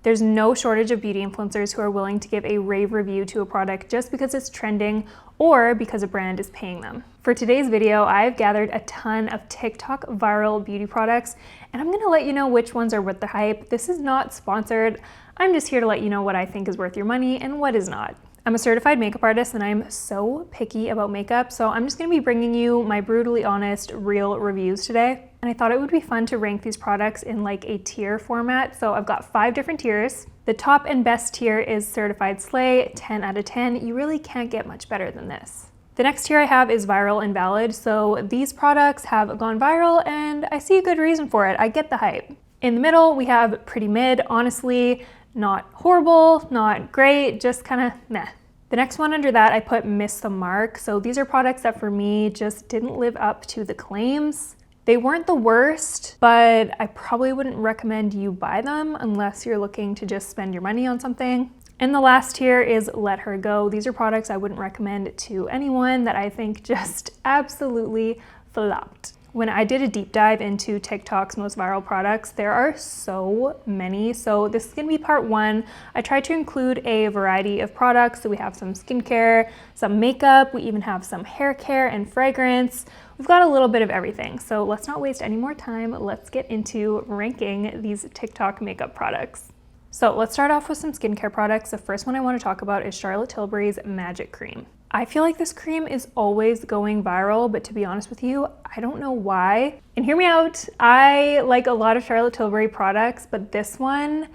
There's no shortage of beauty influencers who are willing to give a rave review to a product just because it's trending or because a brand is paying them. For today's video, I've gathered a ton of TikTok viral beauty products, and I'm gonna let you know which ones are worth the hype. This is not sponsored. I'm just here to let you know what I think is worth your money and what is not. I'm a certified makeup artist and I'm so picky about makeup, so I'm just gonna be bringing you my brutally honest, real reviews today. And I thought it would be fun to rank these products in like a tier format. So I've got 5 different tiers. The top and best tier is Certified Slay, 10 out of 10. You really can't get much better than this. The next tier I have is Viral and Valid. So these products have gone viral and I see a good reason for it. I get the hype. In the middle, we have Pretty Mid. Honestly, not horrible, not great, just kind of meh. The next one under that, I put Miss the Mark. So these are products that for me just didn't live up to the claims. They weren't the worst, but I probably wouldn't recommend you buy them unless you're looking to just spend your money on something. And the last tier is Let Her Go. These are products I wouldn't recommend to anyone that I think just absolutely flopped. When I did a deep dive into TikTok's most viral products, there are so many. So this is gonna be part 1. I tried to include a variety of products. So we have some skincare, some makeup, we even have some hair care and fragrance. We've got a little bit of everything. So let's not waste any more time. Let's get into ranking these TikTok makeup products. So let's start off with some skincare products. The first one I wanna talk about is Charlotte Tilbury's Magic Cream. I feel like this cream is always going viral, but to be honest with you, I don't know why. And hear me out, I like a lot of Charlotte Tilbury products, but this one,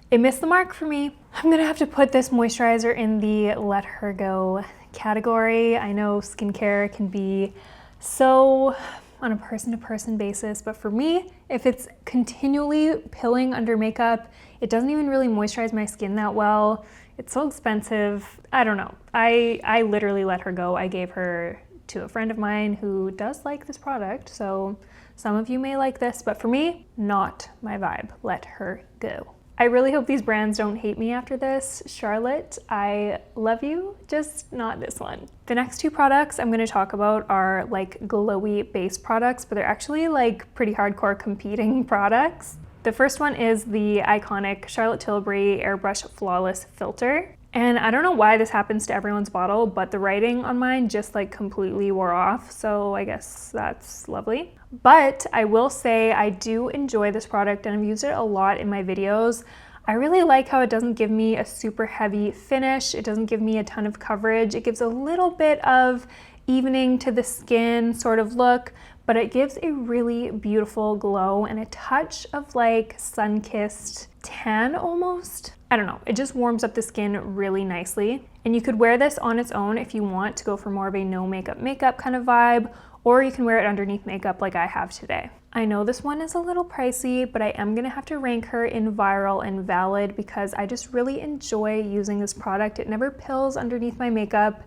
it missed the mark for me. I'm gonna have to put this moisturizer in the Let Her Go category. I know skincare can be so on a person-to-person basis, but for me, if it's continually pilling under makeup, it doesn't even really moisturize my skin that well. It's so expensive. I don't know. I literally let her go. I gave her to a friend of mine who does like this product. So some of you may like this, but for me, not my vibe. Let her go. I really hope these brands don't hate me after this. Charlotte, I love you, just not this one. The next 2 products I'm gonna talk about are like glowy base products, but they're actually like pretty hardcore competing products. The first one is the iconic Charlotte Tilbury Airbrush Flawless Filter. And I don't know why this happens to everyone's bottle, but the writing on mine just like completely wore off. So I guess that's lovely. But I will say I do enjoy this product and I've used it a lot in my videos. I really like how it doesn't give me a super heavy finish. It doesn't give me a ton of coverage. It gives a little bit of evening to the skin sort of look, but it gives a really beautiful glow and a touch of like sun-kissed tan almost. I don't know, it just warms up the skin really nicely. And you could wear this on its own if you want to go for more of a no makeup kind of vibe, or you can wear it underneath makeup like I have today. I know this one is a little pricey, but I am gonna have to rank her in Viral and Valid because I just really enjoy using this product. It never pills underneath my makeup.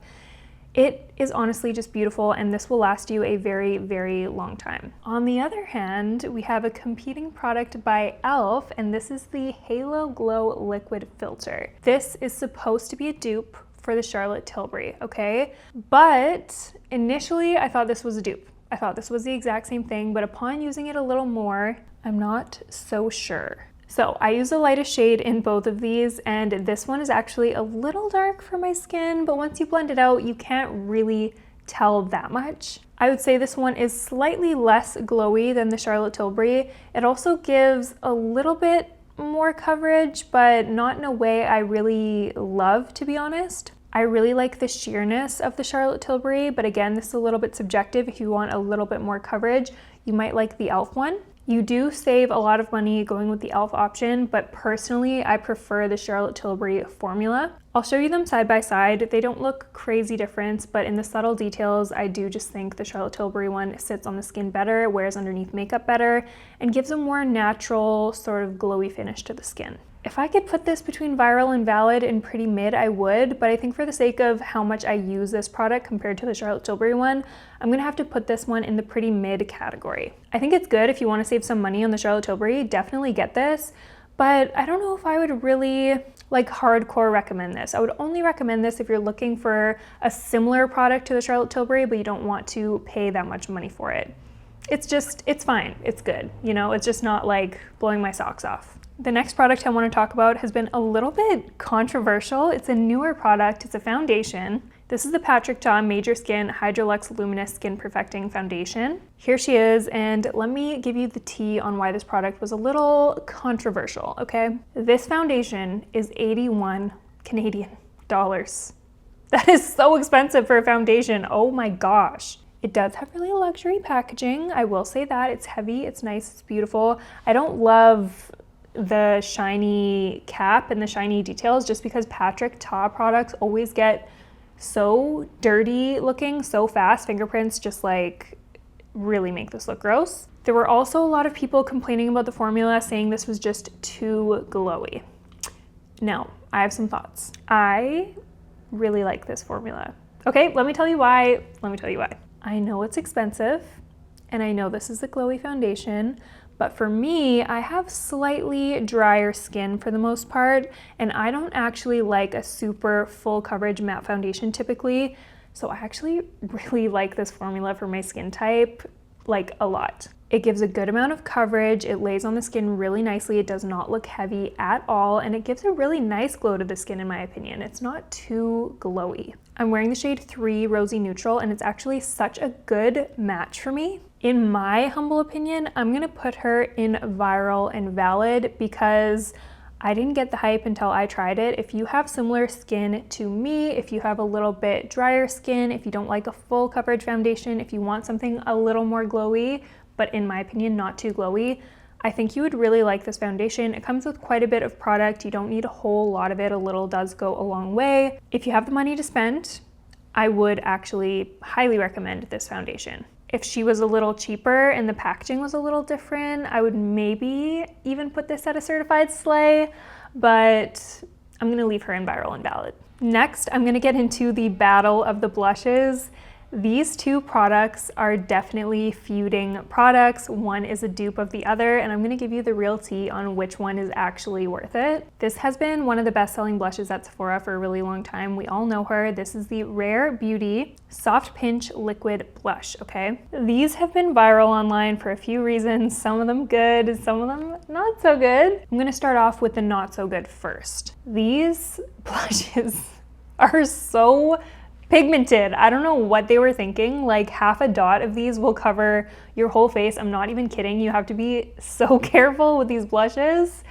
It is honestly just beautiful and this will last you a very, very long time. On the other hand, we have a competing product by e.l.f. and this is the Halo Glow Liquid Filter. This is supposed to be a dupe for the Charlotte Tilbury, okay? But initially I thought this was a dupe. I thought this was the exact same thing, but upon using it a little more, I'm not so sure. So I use the lightest shade in both of these, and this one is actually a little dark for my skin, but once you blend it out, you can't really tell that much. I would say this one is slightly less glowy than the Charlotte Tilbury. It also gives a little bit more coverage, but not in a way I really love, to be honest. I really like the sheerness of the Charlotte Tilbury, but again, this is a little bit subjective. If you want a little bit more coverage, you might like the e.l.f. one. You do save a lot of money going with the e.l.f. option, but personally, I prefer the Charlotte Tilbury formula. I'll show you them side by side. They don't look crazy different, but in the subtle details, I do just think the Charlotte Tilbury one sits on the skin better, wears underneath makeup better, and gives a more natural sort of glowy finish to the skin. If I could put this between Viral and Valid and Pretty Mid, I would, but I think for the sake of how much I use this product compared to the Charlotte Tilbury one, I'm gonna have to put this one in the Pretty Mid category. I think it's good if you wanna save some money on the Charlotte Tilbury, definitely get this, but I don't know if I would really like hardcore recommend this. I would only recommend this if you're looking for a similar product to the Charlotte Tilbury, but you don't want to pay that much money for it. It's fine, it's good, you know, it's just not like blowing my socks off. The next product I want to talk about has been a little bit controversial. It's a newer product. It's a foundation. This is the PatMcGrath Major Skin Hydrolux Luminous Skin Perfecting Foundation. Here she is, and let me give you the tea on why this product was a little controversial, okay? This foundation is 81 Canadian dollars. That is so expensive for a foundation. Oh my gosh. It does have really luxury packaging. I will say that. It's heavy, it's nice, it's beautiful. I don't love the shiny cap and the shiny details just because PatMcGrath products always get so dirty looking so fast. Fingerprints just like really make this look gross. There were also a lot of people complaining about the formula, saying this was just too glowy. Now, I have some thoughts. I really like this formula. Okay, let me tell you why. I know it's expensive and I know this is a glowy foundation, but for me, I have slightly drier skin for the most part, and I don't actually like a super full coverage matte foundation typically. So I actually really like this formula for my skin type, like a lot. It gives a good amount of coverage, it lays on the skin really nicely, it does not look heavy at all, and it gives a really nice glow to the skin in my opinion. It's not too glowy. I'm wearing the shade 3 Rosy Neutral, and it's actually such a good match for me. In my humble opinion, I'm gonna put her in Viral and Valid because I didn't get the hype until I tried it. If you have similar skin to me, if you have a little bit drier skin, if you don't like a full coverage foundation, if you want something a little more glowy, but in my opinion, not too glowy, I think you would really like this foundation. It comes with quite a bit of product. You don't need a whole lot of it. A little does go a long way. If you have the money to spend, I would actually highly recommend this foundation. If she was a little cheaper and the packaging was a little different, I would maybe even put this at a certified slay, but I'm gonna leave her in Viral and Valid. Next, I'm gonna get into the battle of the blushes. These two products are definitely feuding products. One is a dupe of the other, and I'm gonna give you the real tea on which one is actually worth it. This has been one of the best-selling blushes at Sephora for a really long time. We all know her. This is the Rare Beauty Soft Pinch Liquid Blush, okay? These have been viral online for a few reasons, some of them good, some of them not so good. I'm gonna start off with the not so good first. These blushes are so pigmented. I don't know what they were thinking. Like half a dot of these will cover your whole face. I'm not even kidding. You have to be so careful with these blushes.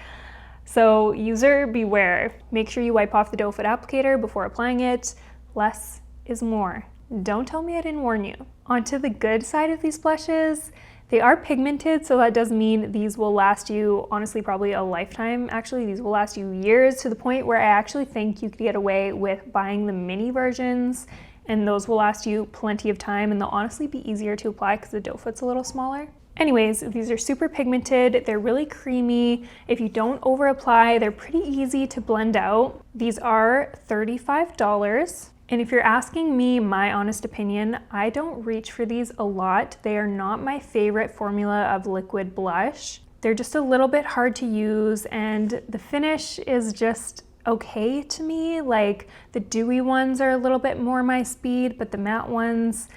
So user beware. Make sure you wipe off the doe foot applicator before applying it. Less is more. Don't tell me I didn't warn you. Onto the good side of these blushes. They are pigmented, so that does mean these will last you, honestly, probably a lifetime. Actually, these will last you years, to the point where I actually think you could get away with buying the mini versions, and those will last you plenty of time, and they'll honestly be easier to apply because the doe foot's a little smaller. Anyways, these are super pigmented. They're really creamy. If you don't over apply, they're pretty easy to blend out. These are $35. And if you're asking me my honest opinion, I don't reach for these a lot. They are not my favorite formula of liquid blush. They're just a little bit hard to use, and the finish is just okay to me. Like the dewy ones are a little bit more my speed, but the matte ones,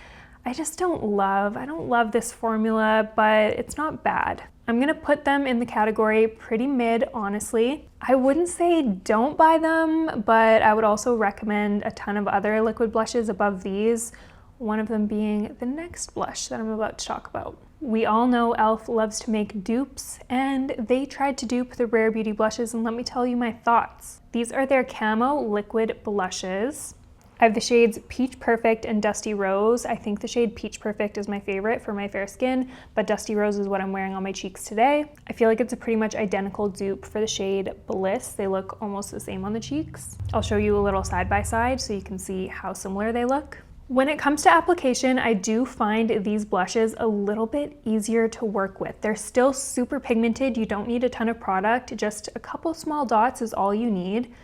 I just don't love. I don't love this formula, but it's not bad. I'm gonna put them in the category pretty mid, honestly. I wouldn't say don't buy them, but I would also recommend a ton of other liquid blushes above these, one of them being the next blush that I'm about to talk about. We all know e.l.f. loves to make dupes, and they tried to dupe the Rare Beauty blushes, and let me tell you my thoughts. These are their Camo Liquid Blushes. I have the shades Peach Perfect and Dusty Rose. I think the shade Peach Perfect is my favorite for my fair skin, but Dusty Rose is what I'm wearing on my cheeks today. I feel like it's a pretty much identical dupe for the shade Bliss. They look almost the same on the cheeks. I'll show you a little side by side so you can see how similar they look. When it comes to application, I do find these blushes a little bit easier to work with. They're still super pigmented. You don't need a ton of product. Just a couple small dots is all you need.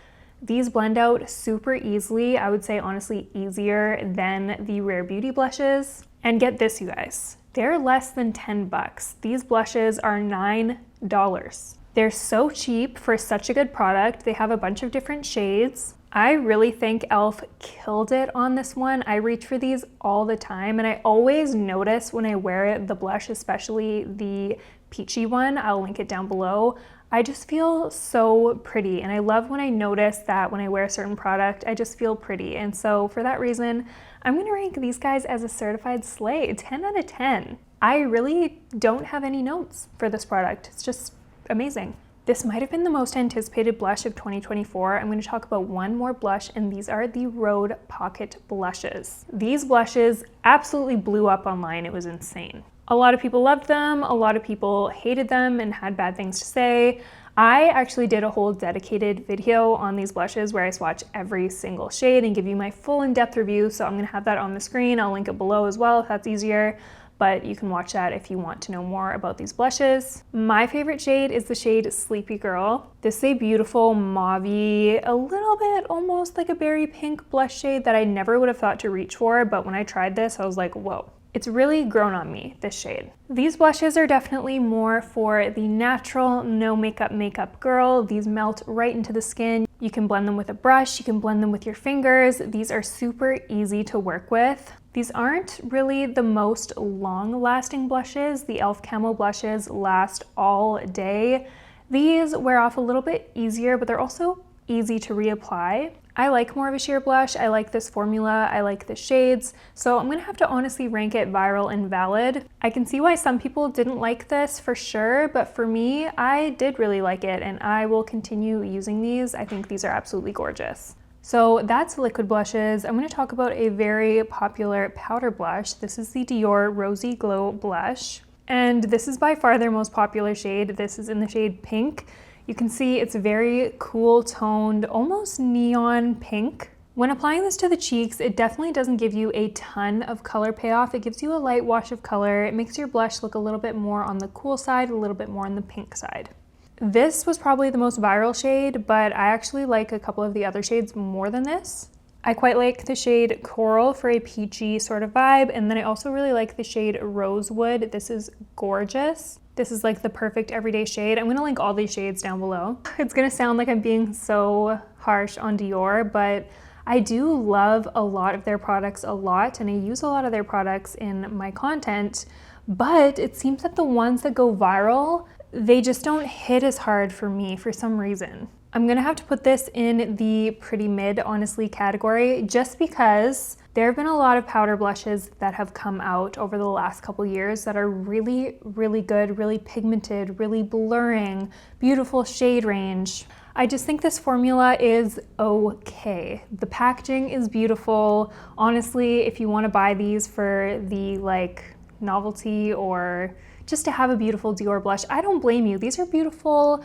These blend out super easily. I would say honestly easier than the Rare Beauty blushes. And get this, you guys, they're less than 10 bucks. These blushes are $9. They're so cheap for such a good product. They have a bunch of different shades. I really think e.l.f. killed it on this one. I reach for these all the time, and I always notice when I wear it, the blush, especially the peachy one, I'll link it down below, I just feel so pretty, and I love when I notice that when I wear a certain product, I just feel pretty. And so for that reason, I'm gonna rank these guys as a certified slay, 10 out of 10. I really don't have any notes for this product. It's just amazing. This might have been the most anticipated blush of 2024. I'm going to talk about one more blush, and these are the RHODE Pocket Blushes. These blushes absolutely blew up online. It was insane. A lot of people loved them, a lot of people hated them and had bad things to say. I actually did a whole dedicated video on these blushes where I swatch every single shade and give you my full in-depth review, so I'm going to have that on the screen. I'll link it below as well if that's easier. But you can watch that if you want to know more about these blushes. My favorite shade is the shade Sleepy Girl. This is a beautiful mauve-y, a little bit almost like a berry pink blush shade that I never would have thought to reach for, but when I tried this, I was like, whoa. It's really grown on me, this shade. These blushes are definitely more for the natural, no makeup girl. These melt right into the skin. You can blend them with a brush, you can blend them with your fingers. These are super easy to work with. These aren't really the most long-lasting blushes. The e.l.f. Camo blushes last all day. These wear off a little bit easier, but they're also easy to reapply. I like more of a sheer blush. I like this formula. I like the shades. So I'm gonna have to honestly rank it viral and valid. I can see why some people didn't like this for sure, but for me, I did really like it and I will continue using these. I think these are absolutely gorgeous. So that's liquid blushes. I'm gonna talk about a very popular powder blush. This is the Dior Rosy Glow Blush. And this is by far their most popular shade. This is in the shade Pink. You can see it's very cool toned, almost neon pink. When applying this to the cheeks, it definitely doesn't give you a ton of color payoff. It gives you a light wash of color. It makes your blush look a little bit more on the cool side, a little bit more on the pink side. This was probably the most viral shade, but I actually like a couple of the other shades more than this. I quite like the shade Coral for a peachy sort of vibe, and then I also really like the shade Rosewood. This is gorgeous. This is like the perfect everyday shade. I'm gonna link all these shades down below. It's gonna sound like I'm being so harsh on Dior, but I do love a lot of their products a lot, and I use a lot of their products in my content, but it seems that the ones that go viral, they just don't hit as hard for me for some reason. I'm gonna have to put this in the pretty mid, honestly, category, just because there have been a lot of powder blushes that have come out over the last couple years that are really, really good, really pigmented, really blurring, beautiful shade range. I just think this formula is okay. The packaging is beautiful. Honestly, if you wanna buy these for the novelty or just to have a beautiful Dior blush, I don't blame you. These are beautiful.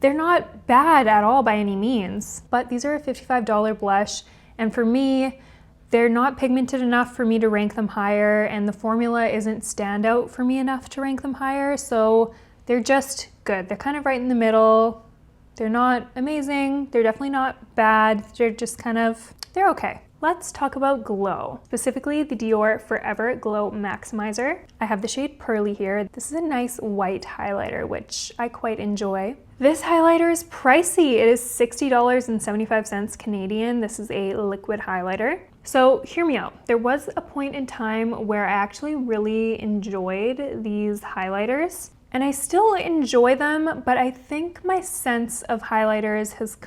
They're not bad at all by any means, but these are a $55 blush, and for me, they're not pigmented enough for me to rank them higher, and the formula isn't standout for me enough to rank them higher, so they're just good. They're kind of right in the middle. They're not amazing. They're definitely not bad. They're just they're okay. Let's talk about glow, specifically the Dior Forever Glow Maximizer. I have the shade Pearly here. This is a nice white highlighter, which I quite enjoy. This highlighter is pricey. It is $60.75 Canadian. This is a liquid highlighter. So hear me out. There was a point in time where I actually really enjoyed these highlighters, and I still enjoy them, but I think my sense of highlighters has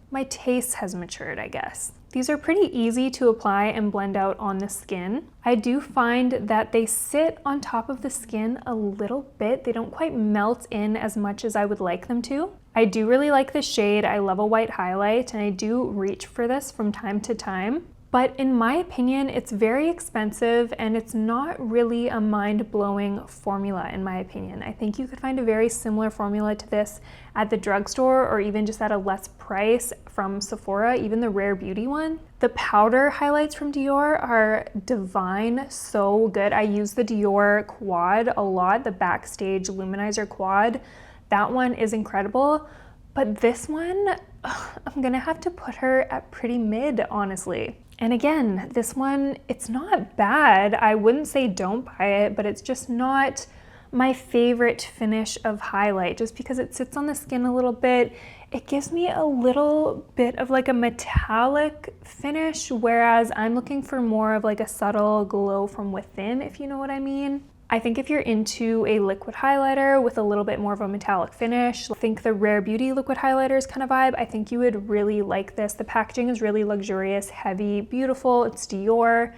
my taste has matured, I guess. These are pretty easy to apply and blend out on the skin. I do find that they sit on top of the skin a little bit. They don't quite melt in as much as I would like them to. I do really like this shade. I love a white highlight, and I do reach for this from time to time. But in my opinion, it's very expensive and it's not really a mind-blowing formula in my opinion. I think you could find a very similar formula to this at the drugstore or even just at a less price from Sephora, even the Rare Beauty one. The powder highlights from Dior are divine, so good. I use the Dior Quad a lot, the Backstage Luminizer Quad. That one is incredible. But this one, I'm gonna have to put her at pretty mid, honestly. And again, this one, it's not bad. I wouldn't say don't buy it, but it's just not my favorite finish of highlight, just because it sits on the skin a little bit. It gives me a little bit of a metallic finish, whereas I'm looking for more of a subtle glow from within, if you know what I mean. I think if you're into a liquid highlighter with a little bit more of a metallic finish, I think the Rare Beauty liquid highlighters kind of vibe, I think you would really like this. The packaging is really luxurious, heavy, beautiful. It's Dior,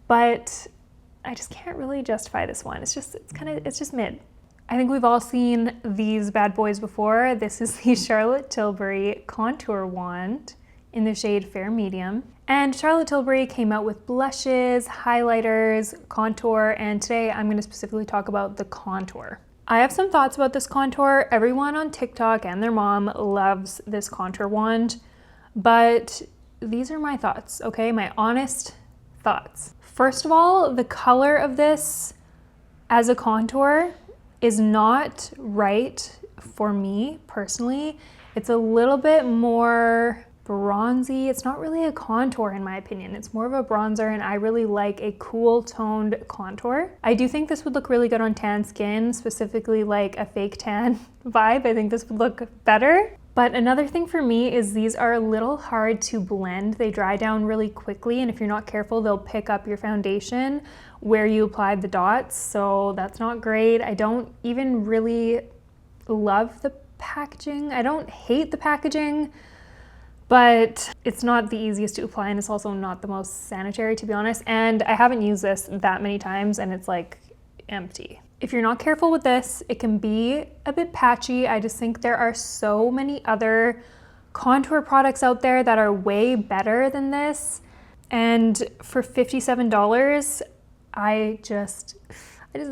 but I just can't really justify this one. It's just mid. I think we've all seen these bad boys before. This is the Charlotte Tilbury Contour Wand in the shade Fair Medium. And Charlotte Tilbury came out with blushes, highlighters, contour, and today I'm going to specifically talk about the contour. I have some thoughts about this contour. Everyone on TikTok and their mom loves this contour wand, but these are my thoughts, okay? My honest thoughts. First of all, the color of this as a contour is not right for me personally. It's a little bit more bronzy. It's not really a contour in my opinion. It's more of a bronzer, and I really like a cool toned contour. I do think this would look really good on tan skin, specifically like a fake tan vibe. I think this would look better. But another thing for me is these are a little hard to blend. They dry down really quickly, and if you're not careful, they'll pick up your foundation where you applied the dots. So that's not great. I don't even really love the packaging. I don't hate the packaging, but it's not the easiest to apply, and it's also not the most sanitary, to be honest. And I haven't used this that many times, and it's like empty. If you're not careful with this, it can be a bit patchy. I just think there are so many other contour products out there that are way better than this. And for $57, I just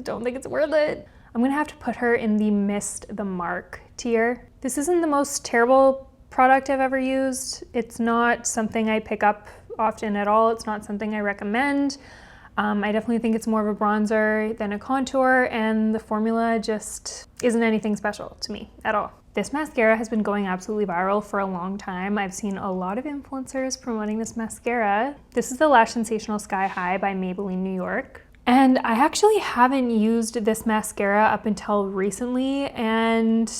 don't think it's worth it. I'm gonna have to put her in the missed the mark tier. This isn't the most terrible product I've ever used. It's not something I pick up often at all. It's not something I recommend. I definitely think it's more of a bronzer than a contour, and the formula just isn't anything special to me at all. This mascara has been going absolutely viral for a long time. I've seen a lot of influencers promoting this mascara. This is the Lash Sensational Sky High by Maybelline New York. And I actually haven't used this mascara up until recently, and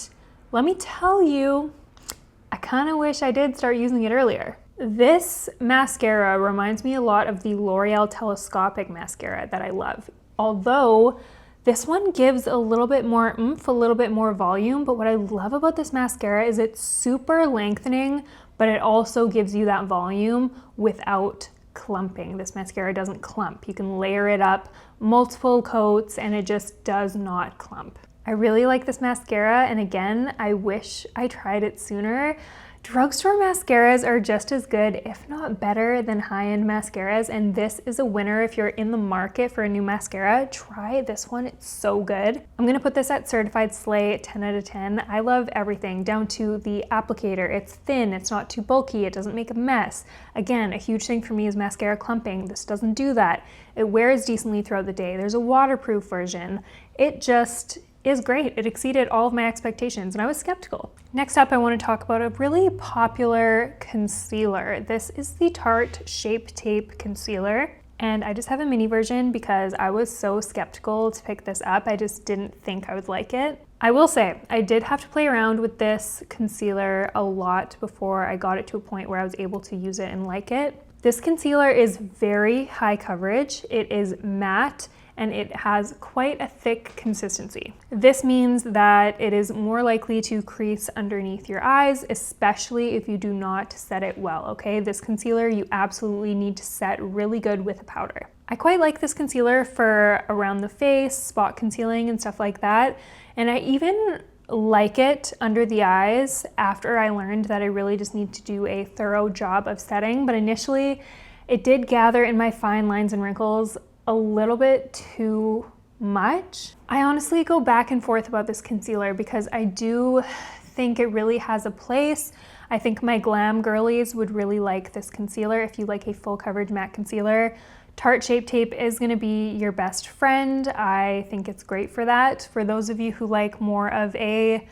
let me tell you, I kind of wish I did start using it earlier. This mascara reminds me a lot of the L'Oreal Telescopic mascara that I love. Although this one gives a little bit more oomph, a little bit more volume, but what I love about this mascara is it's super lengthening, but it also gives you that volume without clumping. This mascara doesn't clump. You can layer it up multiple coats and it just does not clump. I really like this mascara, and again, I wish I tried it sooner. Drugstore mascaras are just as good, if not better, than high-end mascaras, and this is a winner. If you're in the market for a new mascara, try this one. It's so good. I'm gonna put this at Certified Slay 10 out of 10. I love everything down to the applicator. It's thin, it's not too bulky, it doesn't make a mess. Again, a huge thing for me is mascara clumping. This doesn't do that. It wears decently throughout the day. There's a waterproof version. It just is great. It exceeded all of my expectations, and I was skeptical. Next up, I want to talk about a really popular concealer. This is the Tarte Shape Tape Concealer, and I just have a mini version because I was so skeptical to pick this up. I just didn't think I would like it. I will say, I did have to play around with this concealer a lot before I got it to a point where I was able to use it and like it. This concealer is very high coverage. It is matte, and it has quite a thick consistency. This means that it is more likely to crease underneath your eyes, especially if you do not set it well, okay? This concealer you absolutely need to set really good with a powder. I quite like this concealer for around the face, spot concealing and stuff like that, and I even like it under the eyes after I learned that I really just need to do a thorough job of setting, but initially it did gather in my fine lines and wrinkles a little bit too much. I honestly go back and forth about this concealer because I do think it really has a place. I think my glam girlies would really like this concealer if you like a full coverage matte concealer. Tarte Shape Tape is gonna be your best friend. I think it's great for that. For those of you who like more of a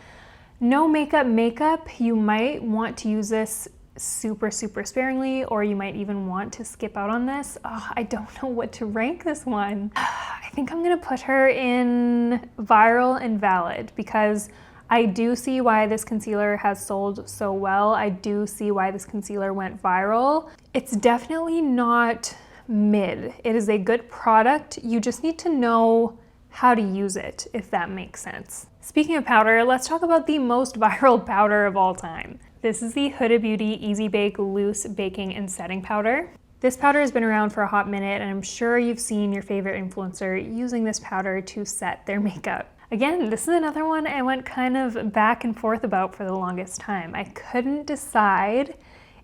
no makeup, you might want to use this super sparingly, or you might even want to skip out on this. Oh, I don't know what to rank this one. I think I'm gonna put her in viral and valid because I do see why this concealer has sold so well. I do see why this concealer went viral. It's definitely not mid. It is a good product. You just need to know how to use it, if that makes sense. Speaking of powder, let's talk about the most viral powder of all time. This is the Huda Beauty Easy Bake Loose Baking and Setting Powder. This powder has been around for a hot minute, and I'm sure you've seen your favorite influencer using this powder to set their makeup. Again, this is another one I went kind of back and forth about for the longest time. I couldn't decide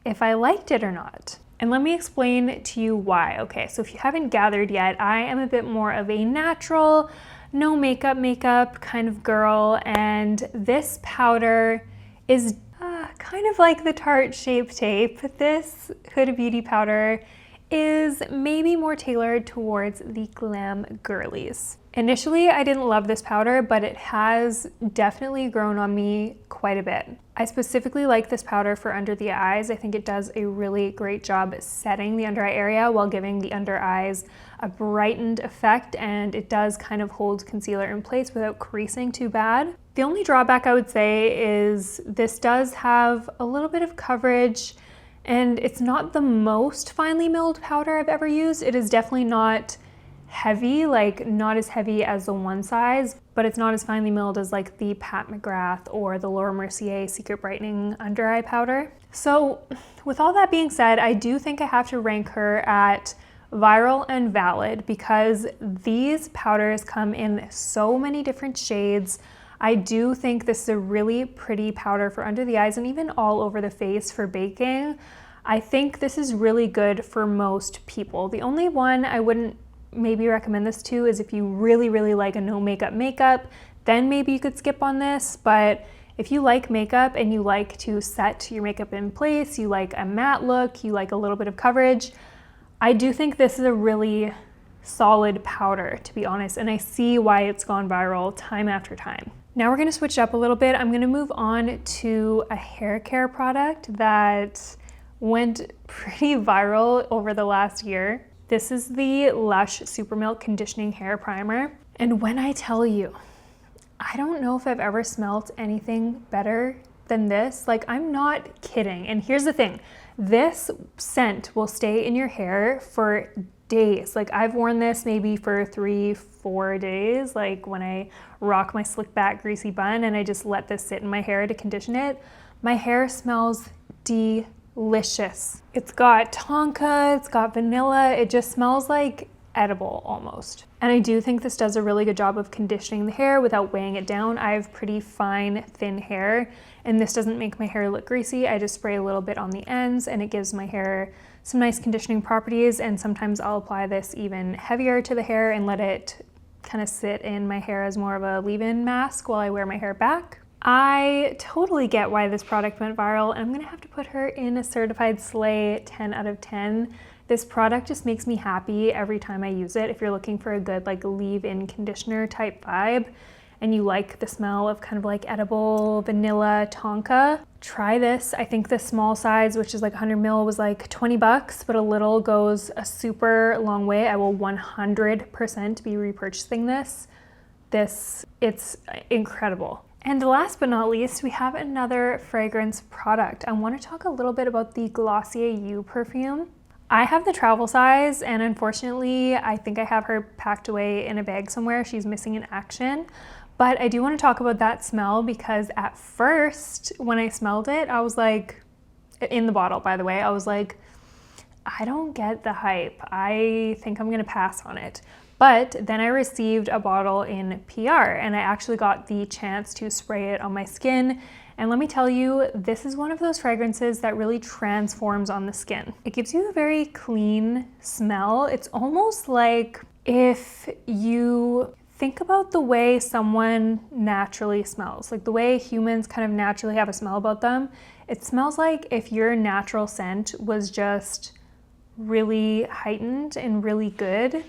if I liked it or not. And let me explain to you why. Okay, so if you haven't gathered yet, I am a bit more of a natural, no makeup kind of girl, and this powder is kind of like the Tarte Shape Tape. This Huda Beauty powder is maybe more tailored towards the glam girlies. Initially, I didn't love this powder, but it has definitely grown on me quite a bit. I specifically like this powder for under the eyes. I think it does a really great job setting the under eye area while giving the under eyes a brightened effect, and it does kind of hold concealer in place without creasing too bad. The only drawback I would say is this does have a little bit of coverage, and it's not the most finely milled powder I've ever used. It is definitely not heavy, like not as heavy as the One Size, but it's not as finely milled as like the PatMcGrath or the Laura Mercier Secret Brightening Under Eye Powder. So with all that being said, I do think I have to rank her at viral and valid because these powders come in so many different shades. I do think this is a really pretty powder for under the eyes and even all over the face for baking. I think this is really good for most people. The only one I wouldn't maybe recommend this to is if you really like a no makeup, then maybe you could skip on this. But if you like makeup and you like to set your makeup in place, you like a matte look, you like a little bit of coverage, I do think this is a really solid powder, to be honest, and I see why it's gone viral time after time. Now we're gonna switch up a little bit. I'm gonna move on to a hair care product that went pretty viral over the last year. This is the Lush Super Milk Conditioning Hair Primer. And when I tell you, I don't know if I've ever smelled anything better than this. Like, I'm not kidding. And here's the thing, this scent will stay in your hair for days. Like, I've worn this maybe for 3-4 days, like when I rock my slick back greasy bun and I just let this sit in my hair to condition it. My hair smells delicious. It's got tonka, it's got vanilla, it just smells like edible almost. And I do think this does a really good job of conditioning the hair without weighing it down. I have pretty fine, thin hair, and this doesn't make my hair look greasy. I just spray a little bit on the ends and it gives my hair some nice conditioning properties, and sometimes I'll apply this even heavier to the hair and let it kind of sit in my hair as more of a leave-in mask while I wear my hair back. I totally get why this product went viral, and I'm gonna have to put her in a certified slay 10 out of 10. This product just makes me happy every time I use it. If you're looking for a good like leave-in conditioner type vibe and you like the smell of kind of like edible vanilla tonka, try this. I think the small size, which is like 100 ml, was like 20 bucks, but a little goes a super long way. I will 100% be repurchasing this. It's incredible. And last but not least, we have another fragrance product. I want to talk a little bit about the Glossier You perfume. I have the travel size, and unfortunately, I think I have her packed away in a bag somewhere. She's missing in action. But I do want to talk about that smell because at first, when I smelled it, I was like, in the bottle, by the way, I was like, I don't get the hype. I think I'm gonna pass on it. But then I received a bottle in PR and I actually got the chance to spray it on my skin. And let me tell you, this is one of those fragrances that really transforms on the skin. It gives you a very clean smell. It's almost like if you think about the way someone naturally smells, like the way humans kind of naturally have a smell about them. It smells like if your natural scent was just really heightened and really good.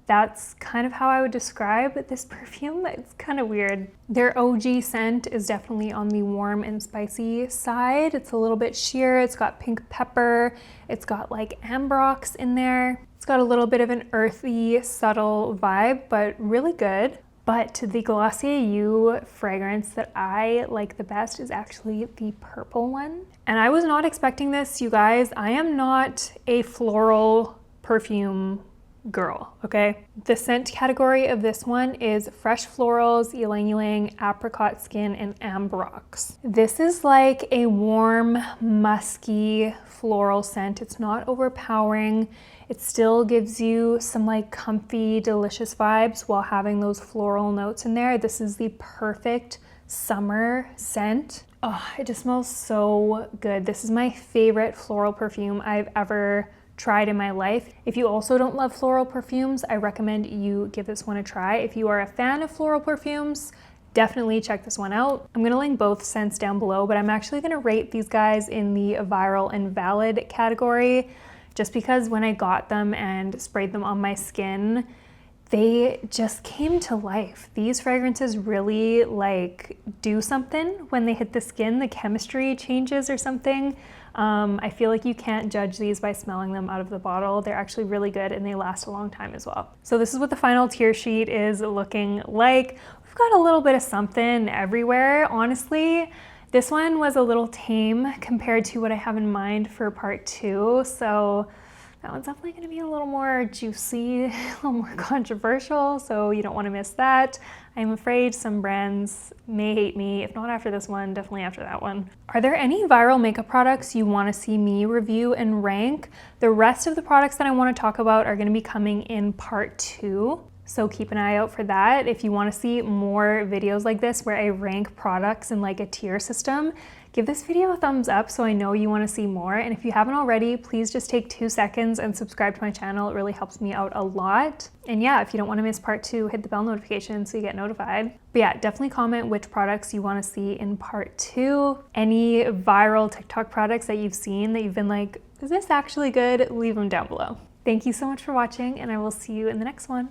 That's kind of how I would describe this perfume. It's kind of weird. Their OG scent is definitely on the warm and spicy side. It's a little bit sheer. It's got pink pepper. It's got like ambrox in there. It's got a little bit of an earthy, subtle vibe, but really good. But the Glossier You fragrance that I like the best is actually the purple one. And I was not expecting this, you guys. I am not a floral perfume girl, okay? The scent category of this one is fresh florals, ylang ylang, apricot skin, and ambrox. This is like a warm, musky floral scent. It's not overpowering. It still gives you some like comfy, delicious vibes while having those floral notes in there. This is the perfect summer scent. Oh, it just smells so good. This is my favorite floral perfume I've ever tried in my life. If you also don't love floral perfumes, I recommend you give this one a try. If you are a fan of floral perfumes, definitely check this one out. I'm gonna link both scents down below, but I'm actually gonna rate these guys in the viral and valid category, just because when I got them and sprayed them on my skin, they just came to life. These fragrances really like do something when they hit the skin. The chemistry changes or something. I feel like you can't judge these by smelling them out of the bottle. They're actually really good and they last a long time as well. So this is what the final tier sheet is looking like. We've got a little bit of something everywhere, honestly. This one was a little tame compared to what I have in mind for part 2. So that one's definitely gonna be a little more juicy, a little more controversial, so you don't wanna miss that. I'm afraid some brands may hate me, if not after this one, definitely after that one. Are there any viral makeup products you wanna see me review and rank? The rest of the products that I wanna talk about are gonna be coming in part 2. So keep an eye out for that. If you wanna see more videos like this where I rank products in like a tier system, give this video a thumbs up so I know you wanna see more. And if you haven't already, please just take 2 seconds and subscribe to my channel. It really helps me out a lot. And yeah, if you don't wanna miss part 2, hit the bell notification so you get notified. But yeah, definitely comment which products you wanna see in part 2. Any viral TikTok products that you've seen that you've been like, is this actually good? Leave them down below. Thank you so much for watching and I will see you in the next one.